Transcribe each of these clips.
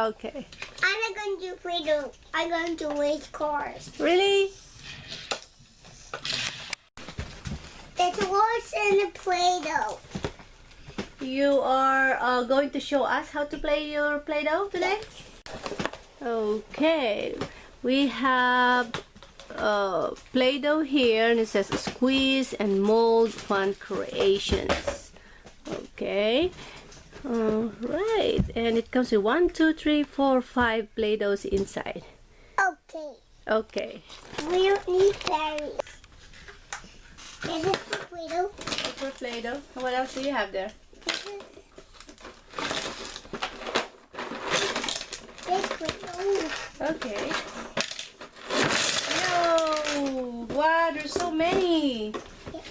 Okay. I'm not going to Play-Doh. I'm going to race cars. Really? There's horse in the Play-Doh. You are going to show us how to play your Play-Doh today? Okay. We have Play-Doh here, and it says squeeze and mold fun creations. Okay. Alright. And it comes with 1, 2, 3, 4, 5 Play-Dohs inside. Okay. Okay. We don't need batteries. Is this for Play-Doh? That's for Play-Doh. What else do you have there? This Play-Doh. Okay. No! Wow, there's so many. Yes.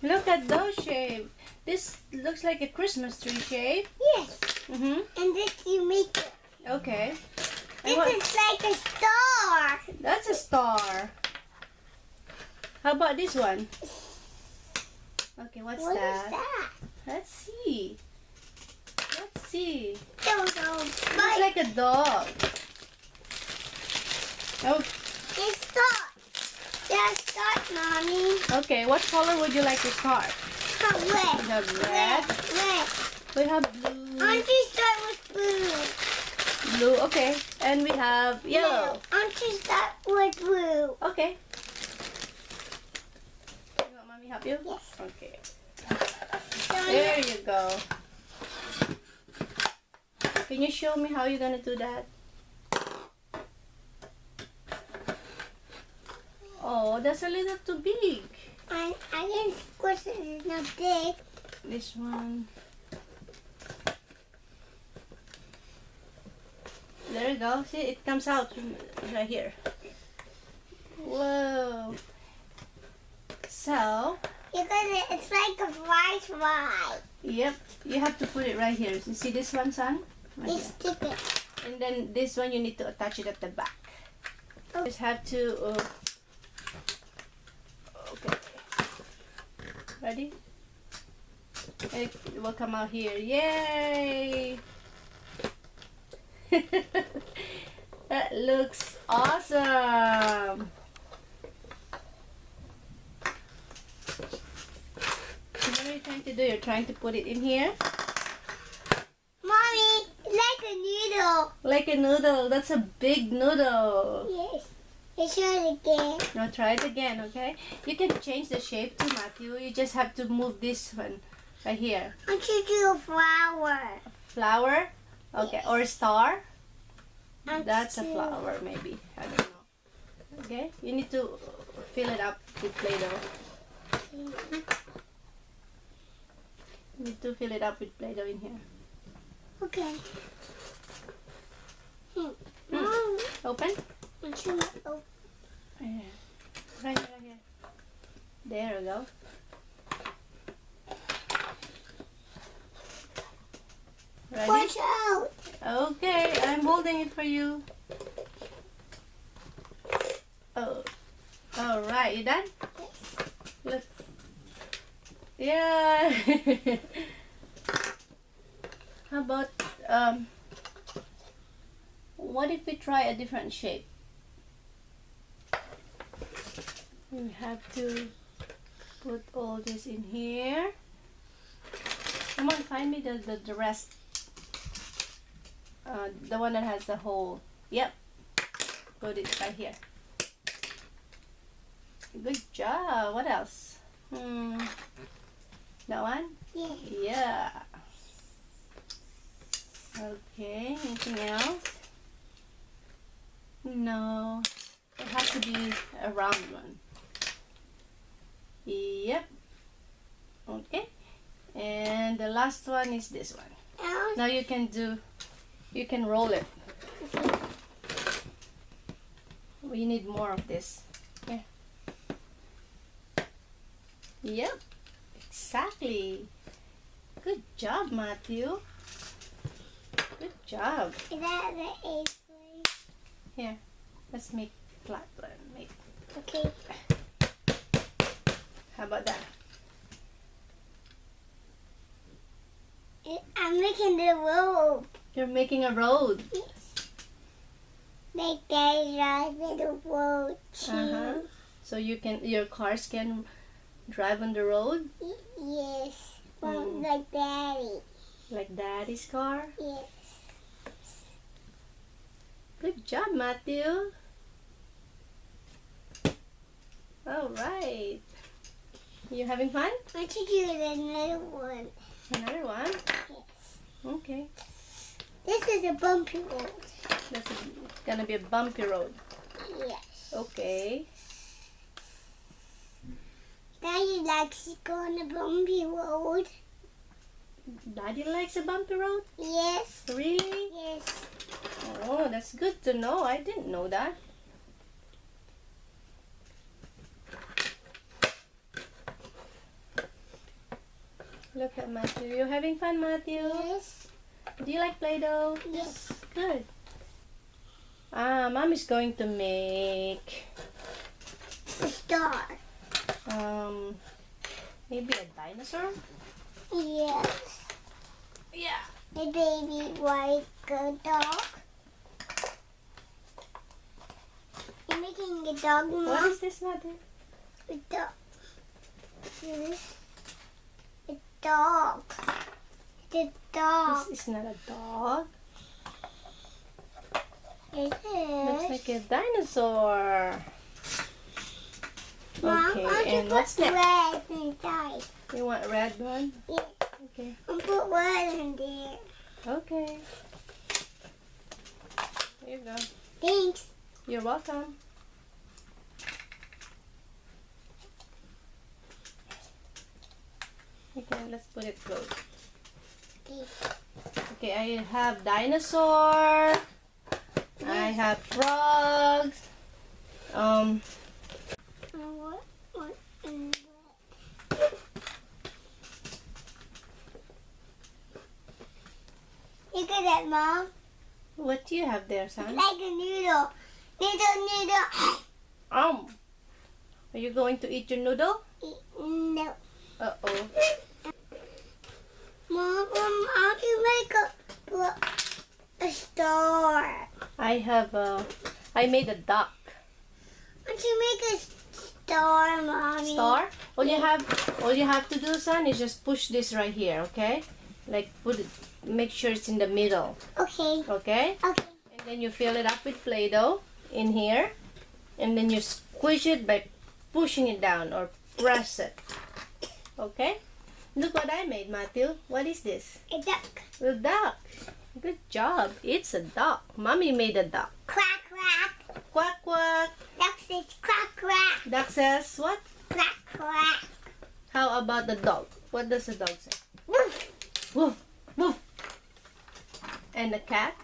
Look at those shapes. This looks like a Christmas tree shape. Yes. Mm-hmm. And this you make it. Okay. And This what? is like a star. That's a star. How about this one? Okay, what's What that? is that? Let's see. Let's see. Don't know. Looks But like a dog. Oh, it's start. That's start, Mommy. okay. What color would you like to start? But red. We have red. Red. We have blue. Aren't you start with blue? Blue. Okay. And we have yellow. Aren't you start with blue? Okay. You want mommy help you? Yes. Okay. So There you go. Can you show me how you're gonna do that? Oh, that's a little too big. I guess of course it is not big. This one. There you go. See, it comes out right here. Whoa. So, It's like a fly. yep, you have to put it right here. You see this one, son? Right You here. stick it. And then this one you need to attach it at the back. Oh. Just have to. Okay. Ready? It will come out here. Yay! That looks awesome. What are you trying to do? You're trying to put it in here? Mommy, it's like a noodle. Like a noodle. That's a big noodle. Yes. Let's try it again. Now try it again, okay? You can change the shape too, Matthew. You just have to move this one right here. I want you to do a flower. Flower? Okay, Yes. or star? I That's a do. flower, maybe. I don't know. Okay, you need to fill it up with Play-Doh. You need to fill it up with Play-Doh in here. Okay. Hmm. Mom, Open? I should open. Yeah. Right here. There we go. Ready? Watch out. Okay, I'm holding it for you. Oh, all right. You done? Look. Yeah. How about what if we try a different shape? We have to put all this in here. Come on, find me the rest. The one that has the hole. Yep. Put it right here. Good job. What else? That one? Yeah. Yeah. Okay. Anything else? No. It has to be a round one. Yep. Okay. And the last one is this one. Now you can roll it. We need more of this. Here. Yep. Exactly. Good job, Matthew. Good job. Is that the eighth place? Here. Let's make flat one. Make. Okay. How about that? I'm making the rope. You're making a road. Yes. Like Daddy driving the road too. So your cars can drive on the road? Yes. Like Daddy. Like Daddy's car? Yes. Good job, Matthew. All right. You having fun? Why don't you do another one? Another one? Yes. Okay. This is a bumpy road. This is gonna be a bumpy road. Yes. Okay. Daddy likes to go on a bumpy road. Daddy likes a bumpy road? Yes. Really? Yes. Oh, that's good to know. I didn't know that. Look at Matthew. You having fun, Matthew? Yes. Do you like Play-Doh? Yes. Good. Mom is going to make A star. maybe a dinosaur? Yes. Yeah. A baby white dog. You're making a dog, Mom? What is this, Matthew? A dog. This. A dog. It's a dog. This is not a dog. It Looks is. like a dinosaur. Mom, Okay, I'll and just what's put next? red inside. You want a red one? Yes. Okay. I'll put red in there. Okay. There you go. Thanks. You're welcome. Okay, let's put it close. Okay. Okay, I have dinosaur. I have frogs. What in red? Look at that, Mom. What do you have there, son? Like a noodle. Noodle. Are you going to eat your noodle? No. Uh-oh. Mom, how do you make a star? I made a duck. How do you make a star, Mommy? Star? All you have to do, son, is just push this right here, okay? Like make sure it's in the middle, Okay. okay? Okay. And then you fill it up with Play-Doh in here, and then you squish it by pushing it down or press it, okay? Look what I made, Matthew. What is this? A duck. A duck. Good job. It's a duck. Mommy made a duck. Quack, quack. Quack, quack. Duck says quack, quack. Duck says what? Quack, quack. How about the dog? What does the dog say? Woof. Woof, woof. And the cat?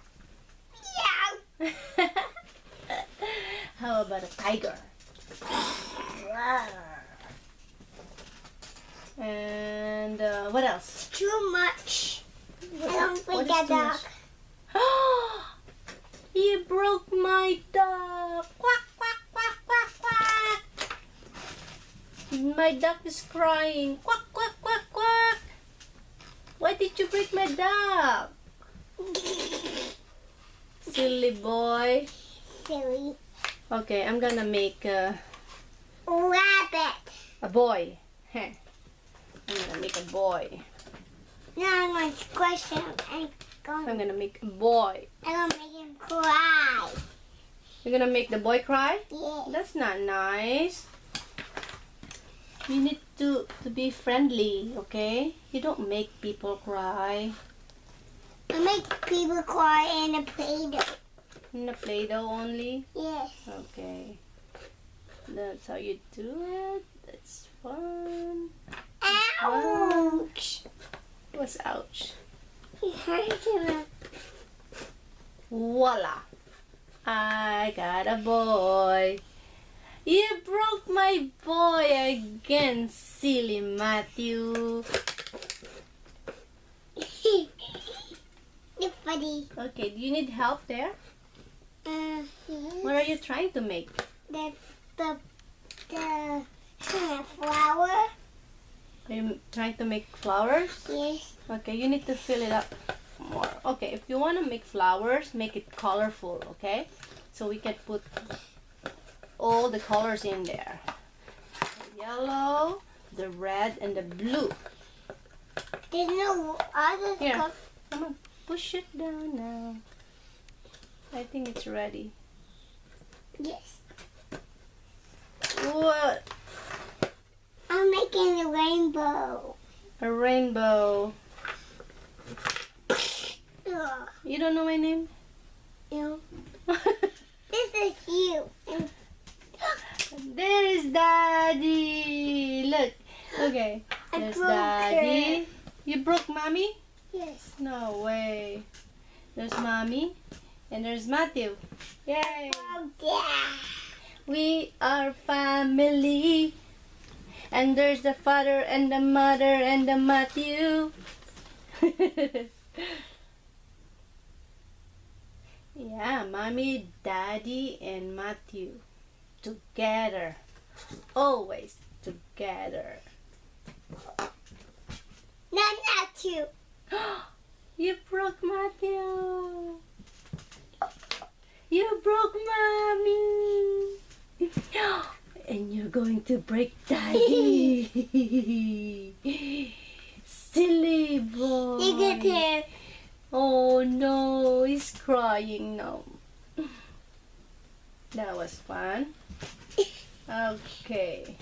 Meow. How about a tiger? And what else? Too much. I don't What think is a too much? duck. You broke my duck! Quack, quack, quack, quack, quack! My duck is crying. Quack, quack, quack, quack! Why did you break my duck? Silly boy. Silly. Okay, I'm gonna make Rabbit. a boy. Heh. I'm gonna make a boy. Now I'm going to squish him and I'm gonna make a boy. I'm going to make him cry. You're gonna make the boy cry? Yeah. That's not nice. You need to be friendly, okay? You don't make people cry. I make people cry in a Play-Doh. In the Play-Doh only? Yes. Okay. That's how you do it. That's fun. Ouch. What's ouch? He hurt him. Voila! I got a boy. You broke my boy again, silly Matthew. You're funny. Okay, do you need help there? Yes. What are you trying to make? The flower. Are you trying to make flowers? Yes. Okay, you need to fill it up more. Okay, if you want to make flowers, make it colorful, okay? so we can put all the colors in there. The yellow, the red, and the blue. There's no other Here, color. come on, push it down now. I think it's ready. Yes. What? I'm making a rainbow. A rainbow. Ugh. You don't know my name? You. This is you. And There is Daddy. Look. Okay. I There's broke Daddy. it. You broke Mommy? yes. No way. There's Mommy. And there's Matthew. Yay. Oh, yeah. We are family. And there's the father and the mother and the Matthew. Yeah, Mommy, Daddy, and Matthew. Together. Always together. Not you. You broke Matthew. You broke Mommy. And you're going to break Daddy. Silly boy. You get here. Oh no, he's crying now. That was fun. Okay.